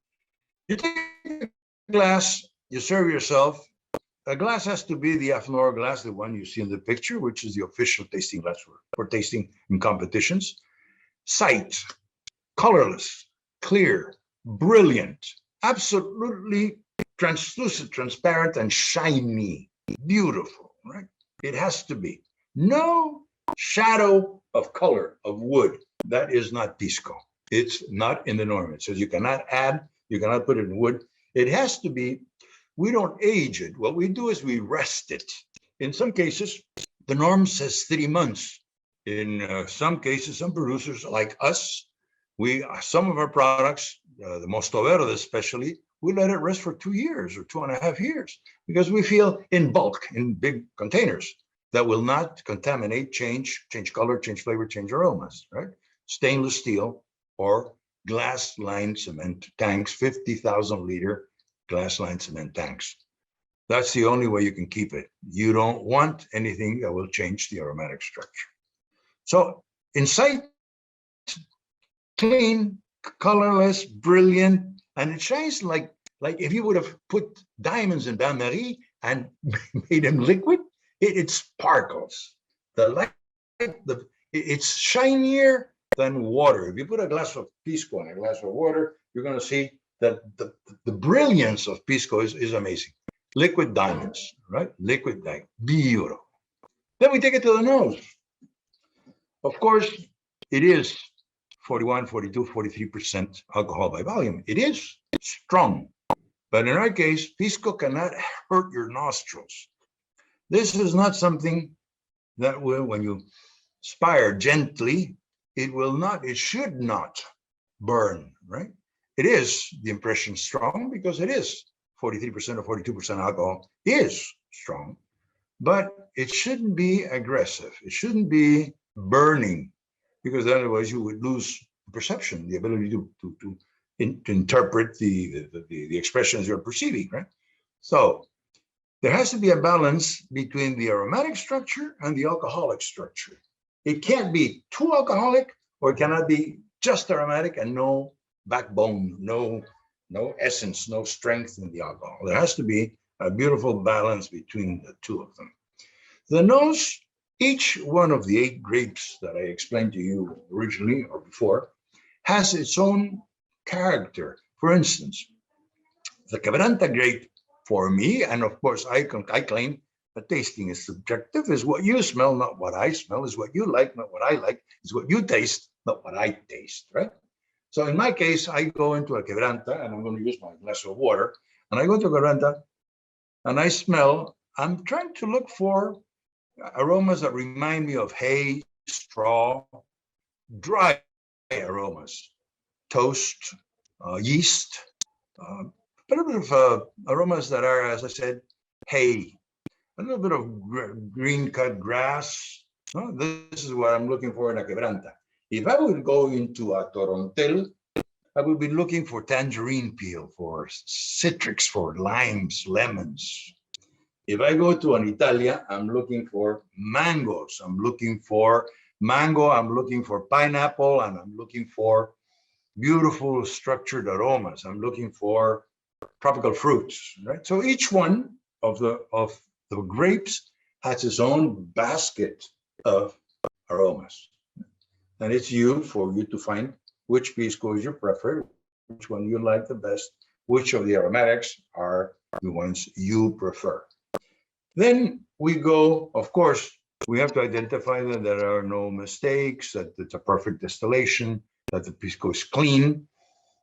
Speaker 3: You take a glass, you serve yourself. A glass has to be the Afnor glass, the one you see in the picture, which is the official tasting glass for tasting in competitions. Sight, colorless, clear, brilliant, absolutely translucent, transparent, and shiny. Beautiful, right? It has to be. No shadow of color of wood. That is not pisco. It's not in the norm. It says you cannot add, you cannot put it in wood. It has to be. We don't age it. What we do is we rest it. In some cases, the norm says 3 months. In some cases, some producers like us, some of our products, the Mosto Verde especially, we let it rest for 2 years or 2.5 years because we feel in bulk, in big containers, that will not contaminate, change color, change flavor, change aromas, right? Stainless steel or glass-lined cement tanks, 50,000 liter glass-lined cement tanks. That's the only way you can keep it. You don't want anything that will change the aromatic structure. So in sight, clean, colorless, brilliant, and it shines like if you would have put diamonds in bain-marie and made them liquid, it sparkles. It's shinier than water. If you put a glass of pisco in a glass of water, you're going to see that the brilliance of pisco is amazing. Liquid diamonds, right? Liquid diamond, beautiful. Then we take it to the nose. Of course, it is 41, 42, 43% alcohol by volume. It is strong. But in our case, pisco cannot hurt your nostrils. This is not something that will, when you aspire gently, it should not burn, right? It is the impression strong because it is 43% or 42% alcohol is strong, but it shouldn't be aggressive. It shouldn't be burning because otherwise you would lose perception, the ability to interpret the expressions you're perceiving, right? So there has to be a balance between the aromatic structure and the alcoholic structure. It can't be too alcoholic or it cannot be just aromatic and no backbone, no essence, no strength in the alcohol. There has to be a beautiful balance between the two of them. The nose, each one of the 8 grapes that I explained to you originally or before, has its own character. For instance, the Quebranta grape, for me, and of course I claim that tasting is subjective, is what you smell, not what I smell, is what you like, not what I like, is what you taste, not what I taste, right? So in my case, I go into a Quebranta, and I'm going to use my glass of water, and I go into a Quebranta, and I smell, I'm trying to look for aromas that remind me of hay, straw, dry aromas, toast, yeast, a little bit of aromas that are, as I said, hay, a little bit of green cut grass. This is what I'm looking for in a quebranta. If I would go into a torontel, I would be looking for tangerine peel, for citrics, for limes, lemons. If I go to an Italia, I'm looking for mangoes. I'm looking for mango, I'm looking for pineapple, and I'm looking for beautiful structured aromas. I'm looking for tropical fruits, right? So each one of the grapes has its own basket of aromas. And it's for you to find which pisco is your preferred, which one you like the best, which of the aromatics are the ones you prefer. Then we go, of course, we have to identify that there are no mistakes, that it's a perfect distillation, that the pisco is clean,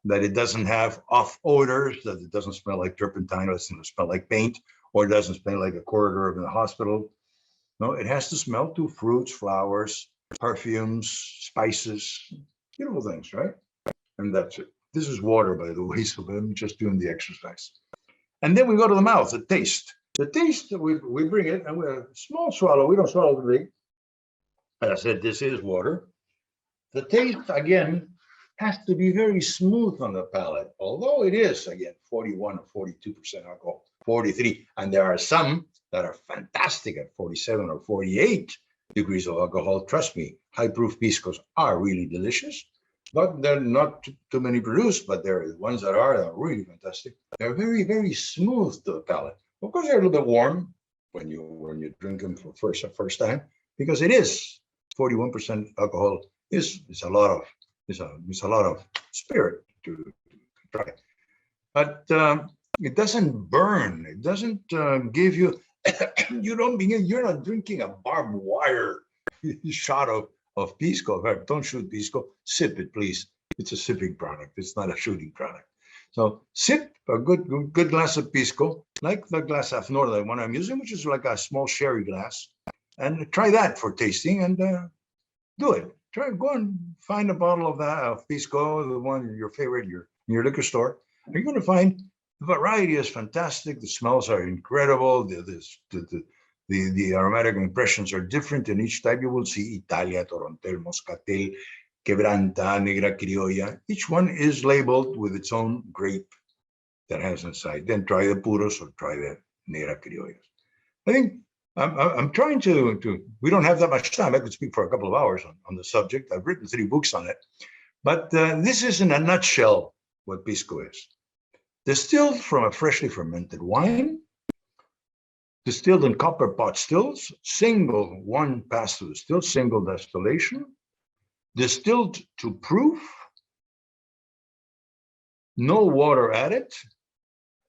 Speaker 3: that it doesn't have off odors, that it doesn't smell like turpentine, or it doesn't smell like paint, or it doesn't smell like a corridor in the hospital. No, it has to smell to fruits, flowers, perfumes, spices, beautiful things, right? And that's it. This is water, by the way, so I'm just doing the exercise. And then we go to the mouth, the taste. The taste, we bring it, and we're a small swallow. We don't swallow the big. As I said, this is water. The taste, again, has to be very smooth on the palate, although it is, again, 41 or 42% alcohol, 43. And there are some that are fantastic at 47 or 48 degrees of alcohol. Trust me, high-proof piscos are really delicious, but they're not too many produced, but there are ones that are really fantastic. They're very, very smooth to the palate. Of course, they're a little bit warm when you drink them for first time, because it is 41% alcohol is a lot of spirit to try. But it doesn't burn. It doesn't give you. You're not drinking a barbed wire shot of pisco. Don't shoot pisco. Sip it, please. It's a sipping product. It's not a shooting product. So sip a good glass of pisco, like the glass of Nor, the one I'm using, which is like a small sherry glass, and try that for tasting, and do it. Go and find a bottle of that of pisco, the one your favorite, in your liquor store. You're going to find the variety is fantastic. The smells are incredible. The aromatic impressions are different in each type. You will see Italia, Torontel, Moscatel, Quebranta, Negra Criolla. Each one is labeled with its own grape that has inside. Then try the Puros or try the Negra Criollas. I think I'm trying to, we don't have that much time. I could speak for a couple of hours on the subject. I've written 3 books on it. But this is in a nutshell what pisco is. Distilled from a freshly fermented wine, distilled in copper pot stills, one pass-through still, single distillation, distilled to proof, no water added,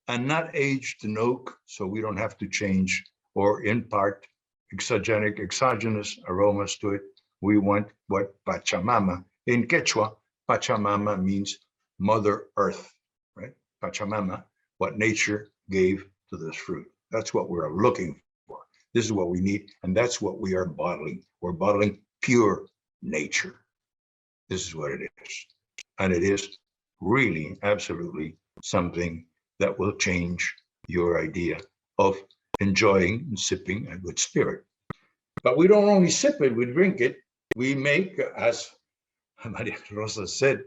Speaker 3: and not aged in oak, so we don't have to change or impart exogenous aromas to it. We want what Pachamama, in Quechua, Pachamama means Mother Earth, right? Pachamama, what nature gave to this fruit. That's what we're looking for. This is what we need, and that's what we are bottling. We're bottling pure nature. This is what it is. And it is really, absolutely something that will change your idea of enjoying and sipping a good spirit. But we don't only sip it, we drink it. We make, as Maria Rosa said,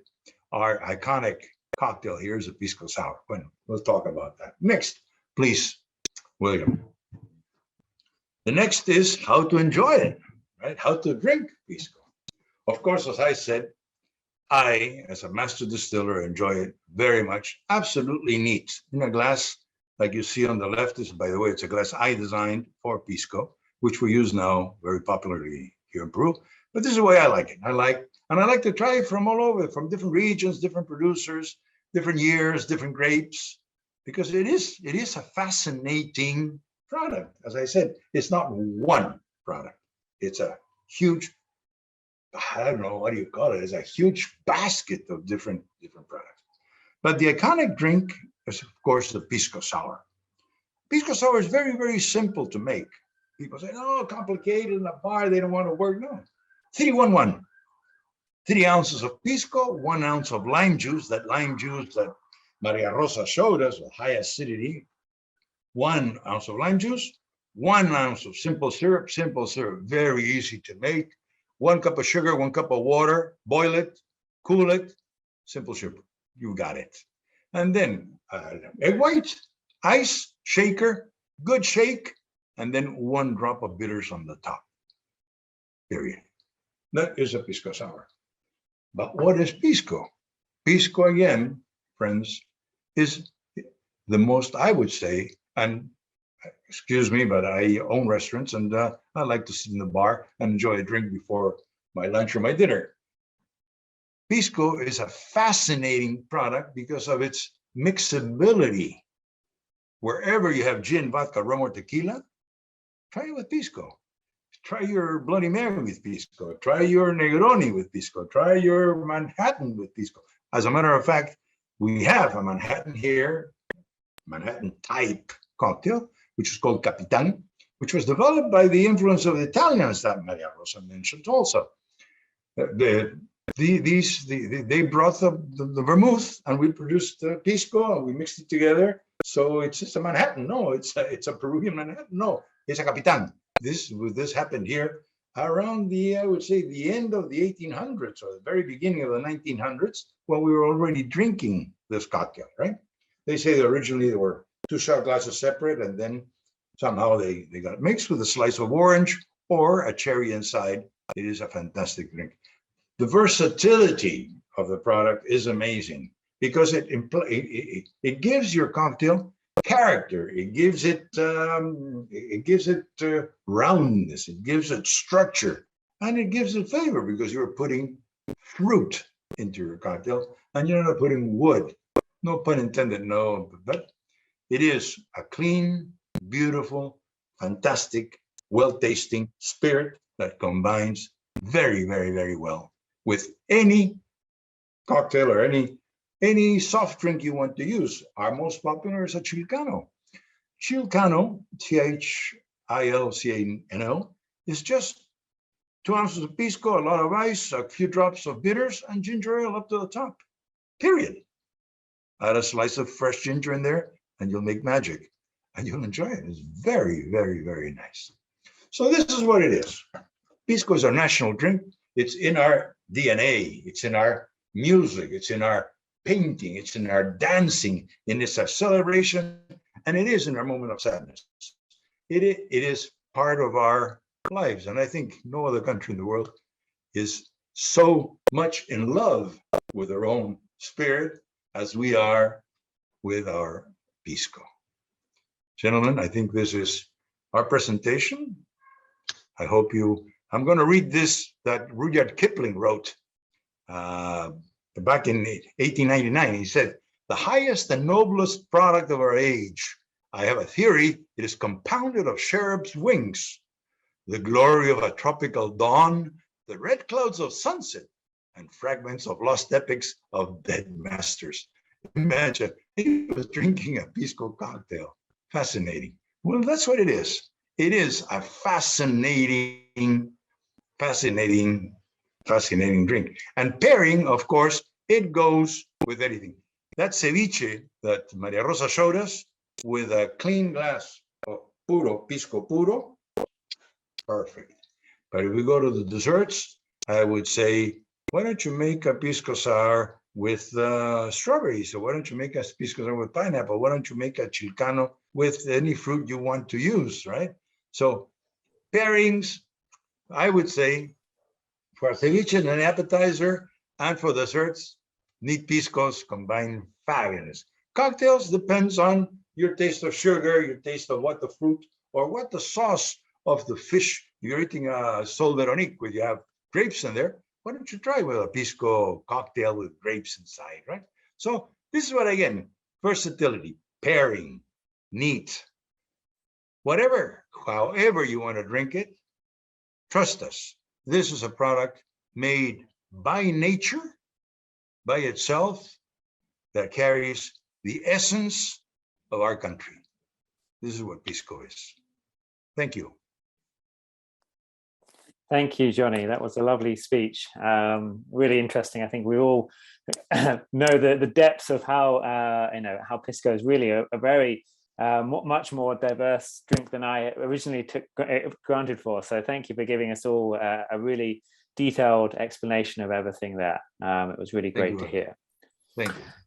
Speaker 3: our iconic cocktail here is a pisco sour. Well, we'll talk about that. Next, please, William. The next is how to enjoy it, right? How to drink pisco. Of course, as I said, I, as a master distiller, enjoy it very much. Absolutely neat. In a glass, like you see on the left, is, by the way, it's a glass I designed for pisco, which we use now very popularly here in Peru. But this is the way I like it. I like to try it from all over, from different regions, different producers, different years, different grapes, because it is a fascinating product. As I said, it's not one product. It's a huge, I don't know, what do you call it? It's a huge basket of different products. But the iconic drink is, of course, the pisco sour. Pisco sour is very, very simple to make. People say, no, complicated in a bar, they don't want to work. No. 3-1-1. 3 ounces of pisco, 1 ounce of lime juice, that lime juice that Maria Rosa showed us, with high acidity. 1 ounce of lime juice, 1 ounce of simple syrup, very easy to make. 1 cup of sugar, 1 cup of water, boil it, cool it, simple syrup. You got it. And then egg white, ice, shaker, good shake, and then 1 drop of bitters on the top. Period. That is a pisco sour. But what is pisco? Pisco, again, friends, is the most, I would say, and excuse me, but I own restaurants, and I like to sit in the bar and enjoy a drink before my lunch or my dinner. Pisco is a fascinating product because of its mixability. Wherever you have gin, vodka, rum, or tequila, try it with pisco. Try your Bloody Mary with pisco. Try your Negroni with pisco. Try your Manhattan with pisco. As a matter of fact, we have a Manhattan here, Manhattan type cocktail, which is called Capitan, which was developed by the influence of the Italians that Maria Rosa mentioned also. They brought the vermouth, and we produced pisco, and we mixed it together. So it's just a Manhattan. No, it's a Peruvian Manhattan. No, it's a Capitan. This happened here around the, I would say, the end of the 1800s or the very beginning of the 1900s, when we were already drinking this cocktail, right? They say that originally there were 2 shot glasses separate, and then somehow they got mixed with a slice of orange or a cherry inside. It is a fantastic drink. The versatility of the product is amazing because it gives your cocktail character. It gives it roundness. It gives it structure, and it gives it flavor because you're putting fruit into your cocktail, and you're not putting wood. No pun intended. No, but it is a clean, beautiful, fantastic, well-tasting spirit that combines very, very, very well with any cocktail or any soft drink you want to use. Our most popular is a Chilcano. Chilcano, Chilcano, is just 2 ounces of pisco, a lot of ice, a few drops of bitters, and ginger ale up to the top. Period. Add a slice of fresh ginger in there, and you'll make magic, and you'll enjoy it. It's very, very, very nice. So this is what it is. Pisco is our national drink. It's in our DNA. It's in our music. It's in our painting. It's in our dancing. And it's a celebration, and it is in our moment of sadness. It is part of our lives, and I think no other country in the world is so much in love with their own spirit as we are with our pisco. Gentlemen, I think this is our presentation. I hope I'm going to read this that Rudyard Kipling wrote back in 1899. He said, "The highest and noblest product of our age, I have a theory, it is compounded of cherubs' wings, the glory of a tropical dawn, the red clouds of sunset, and fragments of lost epics of dead masters." Imagine, he was drinking a pisco cocktail. Fascinating. Well, that's what it is. It is a fascinating drink. And pairing, of course, it goes with anything. That ceviche that Maria Rosa showed us with a clean glass of puro pisco puro, perfect. But if we go to the desserts, I would say, why don't you make a pisco sour with strawberries? So why don't you make a pisco sour with pineapple? Why don't you make a Chilcano with any fruit you want to use, right? So pairings, I would say, for ceviche and an appetizer, and for desserts, neat piscos combine fabulous. Cocktails depends on your taste of sugar, your taste of what the fruit, or what the sauce of the fish. You're eating a sol veronique where you have grapes in there. Why don't you try with a pisco cocktail with grapes inside, right? So this is what, again, versatility, pairing, neat, whatever, however you want to drink it, trust us. This is a product made by nature, by itself, that carries the essence of our country. This is what Pisco is. Thank you.
Speaker 1: Thank you, Johnny. That was a lovely speech. Really interesting. I think we all know the depths of how how Pisco is really a very much more diverse drink than I originally took granted for. So thank you for giving us all a really detailed explanation of everything there. It was really great to hear.
Speaker 3: Thank you.